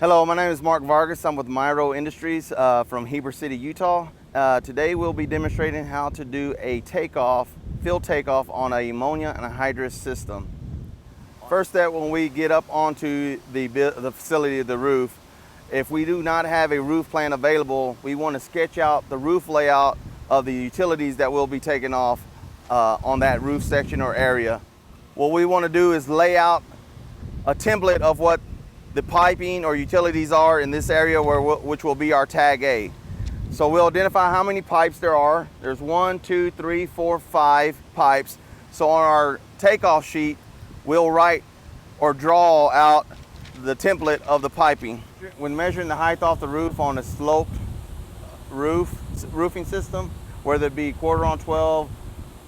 Hello, my name is Mark Vargas. I'm with MIRO Industries from Heber City, Utah. Today we'll be demonstrating how to do a takeoff, field takeoff on a ammonia anhydrous system. First step, when we get up onto the facility, the roof, if we do not have a roof plan available, we want to sketch out the roof layout of the utilities that will be taken off on that roof section or area. What we want to do is lay out a template of what the piping or utilities are in this area which will be our tag A. So we'll identify how many pipes there are. There's 1, 2, 3, 4, 5 pipes. So on our takeoff sheet, we'll write or draw out the template of the piping. When measuring the height off the roof on a sloped roofing system, whether it be 1/4 on 12,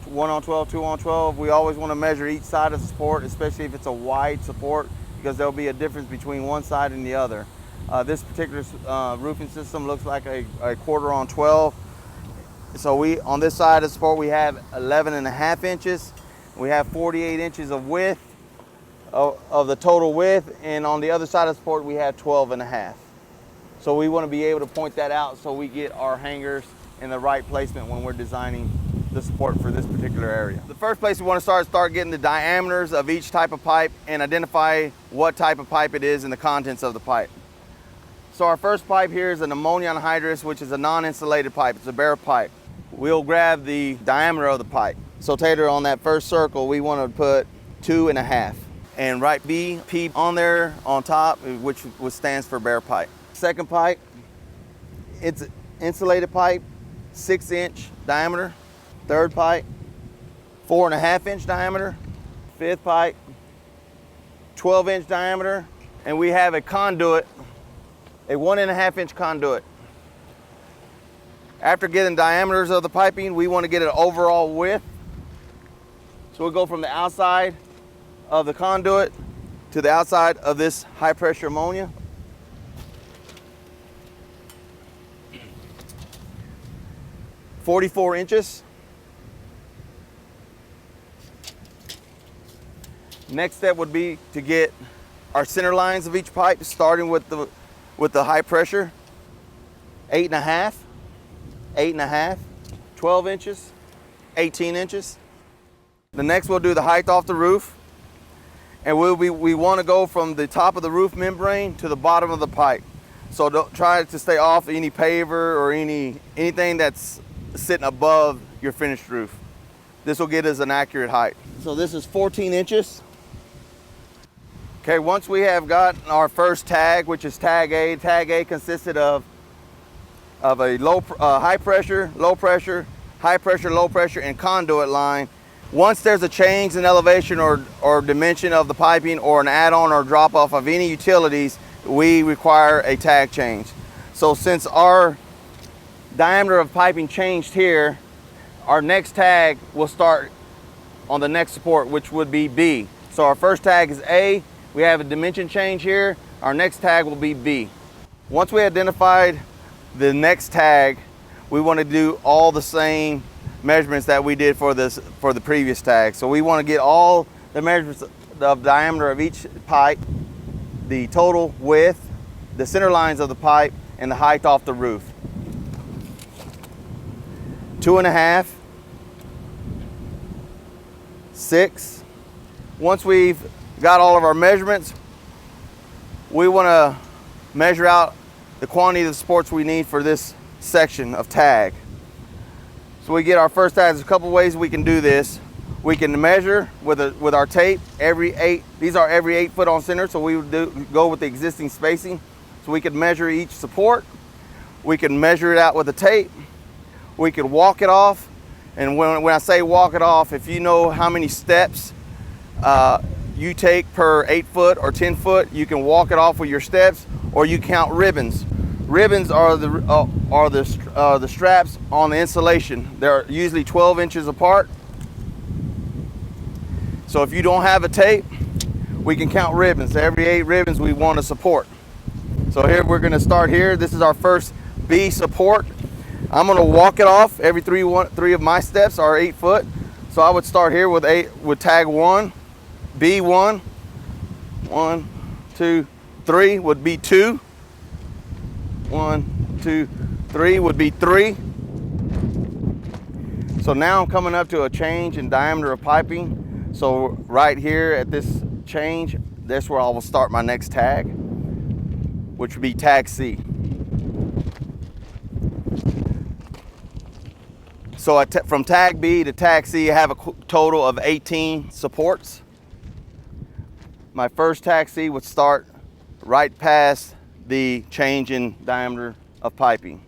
1 on 12, 2 on 12, we always want to measure each side of the support, especially if it's a wide support, because there'll be a difference between one side and the other. This particular roofing system looks like a 1/4 on 12. So on this side of the support, we have 11.5 inches. We have 48 inches of width, of the total width, and on the other side of the support, we have 12.5. So we want to be able to point that out so we get our hangers in the right placement when we're designing the support for this particular area. The first place we want to start getting the diameters of each type of pipe and identify what type of pipe it is and the contents of the pipe. So our first pipe here is an ammonia anhydrous, which is a non-insulated pipe. It's a bare pipe. We'll grab the diameter of the pipe. So Tater, on that first circle, we want to put 2.5 and write BP on there on top, which stands for bare pipe. Second pipe, it's an insulated pipe, 6-inch diameter. Third pipe, 4.5 inch diameter. Fifth pipe, 12-inch diameter. And we have a conduit, a 1.5 inch conduit. After getting diameters of the piping, we want to get an overall width. So we'll go from the outside of the conduit to the outside of this high pressure ammonia. "44 inches. Next step would be to get our center lines of each pipe, starting with the high pressure. 8.5, 8.5, 12 inches, 18 inches. The next we'll do the height off the roof, and we want to go from the top of the roof membrane to the bottom of the pipe. So don't try to stay off any paver or anything that's sitting above your finished roof. This will get us an accurate height. So this is 14 inches. Okay, once we have got our first tag, which is tag A consisted of a high pressure, low pressure, high pressure, low pressure, and conduit line. Once there's a change in elevation or dimension of the piping or an add-on or drop-off of any utilities, we require a tag change. So since our diameter of piping changed here, our next tag will start on the next support, which would be B. So our first tag is A. We have a dimension change here. Our next tag will be B. Once we identified the next tag, we want to do all the same measurements that we did for the previous tag. So we want to get all the measurements of diameter of each pipe, the total width, the center lines of the pipe, and the height off the roof. 2.5, 6. Once we've got all of our measurements, we want to measure out the quantity of the supports we need for this section of tag. So we get our first tag. There's a couple ways we can do this. We can measure with our tape every 8. These are every 8 foot on center, so we would go with the existing spacing. So we could measure each support. We can measure it out with the tape. We could walk it off. And when I say walk it off, if you know how many steps you take per 8 foot or 10 foot, you can walk it off with your steps, or you count ribbons. Ribbons are the straps on the insulation. They're usually 12 inches apart. So if you don't have a tape, we can count ribbons. Every 8 ribbons we want to support. So here we're going to start here. This is our first B support. I'm going to walk it off. Every three of my steps are 8 foot. So I would start here with tag 1, B1, 1, 2, 3 would be 2. 1, 2, 3 would be 3. So now I'm coming up to a change in diameter of piping. So right here at this change, that's where I will start my next tag, which would be tag C. So from tag B to tag C, I have a total of 18 supports. My first tag C would start right past the change in diameter of piping.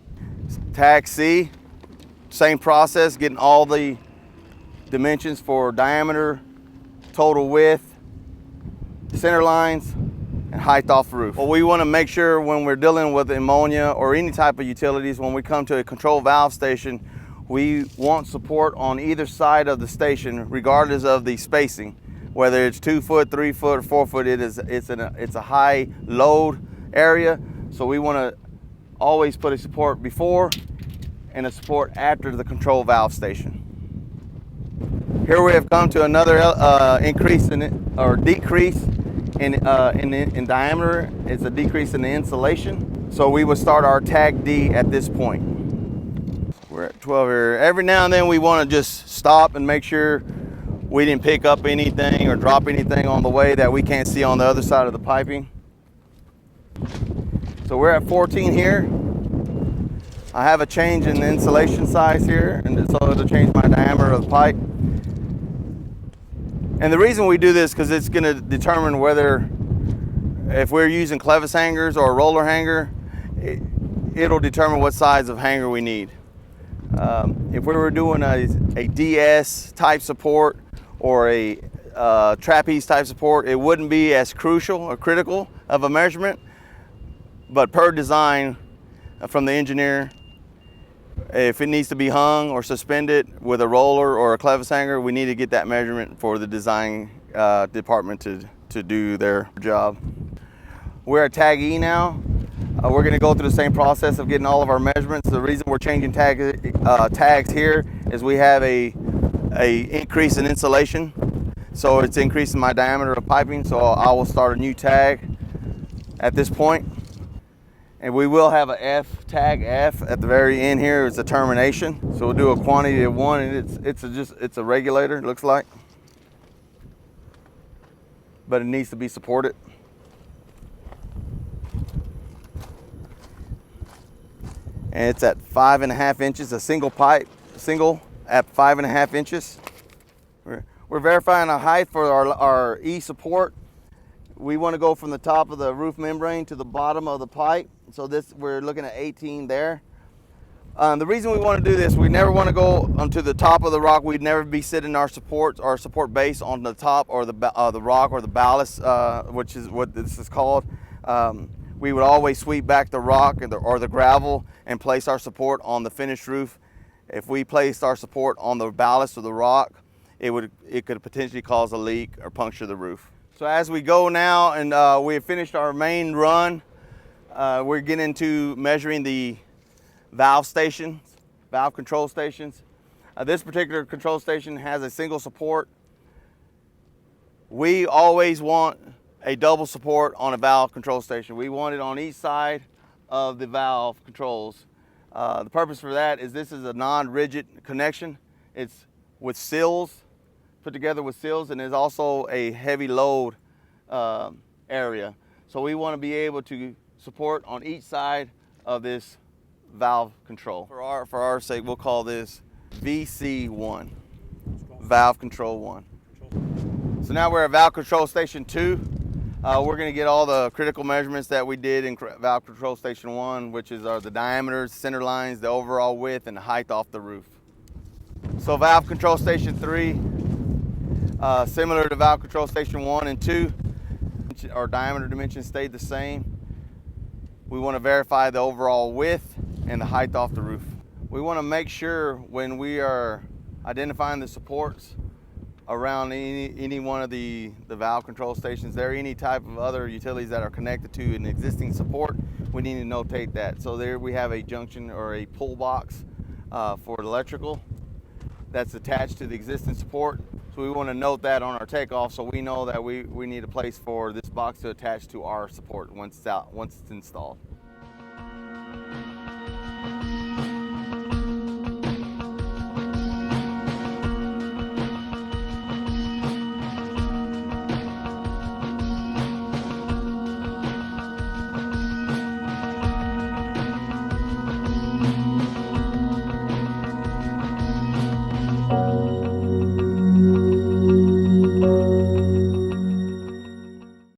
Tag C, same process, getting all the dimensions for diameter, total width, center lines, and height off the roof. Well, we want to make sure when we're dealing with ammonia or any type of utilities, when we come to a control valve station, we want support on either side of the station, regardless of the spacing. Whether it's 2 foot, 3 foot, or 4 foot, it's a high load area. So we want to always put a support before and a support after the control valve station. Here we have come to another increase in it, or decrease in diameter. It's a decrease in the insulation. So we would start our tag D at this point. We're at 12 here. Every now and then we want to just stop and make sure we didn't pick up anything or drop anything on the way that we can't see on the other side of the piping. So we're at 14 here. I have a change in the insulation size here, and so it'll change my diameter of the pipe. And the reason we do this because it's going to determine whether, if we're using clevis hangers or a roller hanger, it'll determine what size of hanger we need. If we were doing a DS type support or a trapeze type support, it wouldn't be as crucial or critical of a measurement. But per design from the engineer, if it needs to be hung or suspended with a roller or a clevis hanger, we need to get that measurement for the design department to do their job. We're at tag E now. We're going to go through the same process of getting all of our measurements. The reason we're changing tags here is we have a increase in insulation, so it's increasing my diameter of piping. So I will start a new tag at this point, and we will have a tag F at the very end here. It's a termination. So we'll do a quantity of 1, and it's a regulator. It looks like, but it needs to be supported. And it's at 5.5 inches, a single pipe, at 5.5 inches. We're verifying a height for our E support. We want to go from the top of the roof membrane to the bottom of the pipe. So we're looking at 18 there. The reason we want to do this, we never want to go onto the top of the rock. We'd never be sitting our support base on the top or the rock or the ballast, which is what this is called. We would always sweep back the rock or the gravel and place our support on the finished roof. If we placed our support on the ballast or the rock, it could potentially cause a leak or puncture the roof. So as we go now, and we have finished our main run, we're getting into measuring the valve stations, valve control stations. This particular control station has a single support. We always want a double support on a valve control station. We want it on each side of the valve controls. The purpose for that is this is a non-rigid connection. It's with seals, put together with seals, and there's also a heavy load area. So we want to be able to support on each side of this valve control. For our sake, we'll call this VC1, valve control 1. So now we're at valve control station 2. We're going to get all the critical measurements that we did in valve control station 1, which is the diameters, center lines, the overall width, and the height off the roof. So valve control station 3, similar to valve control station 1 and 2, our diameter dimensions stayed the same. We want to verify the overall width and the height off the roof. We want to make sure when we are identifying the supports around any one of the valve control stations, there are any type of other utilities that are connected to an existing support, we need to notate that. So there we have a junction or a pull box for electrical that's attached to the existing support. So we want to note that on our takeoff so we know that we need a place for this box to attach to our support once it's installed.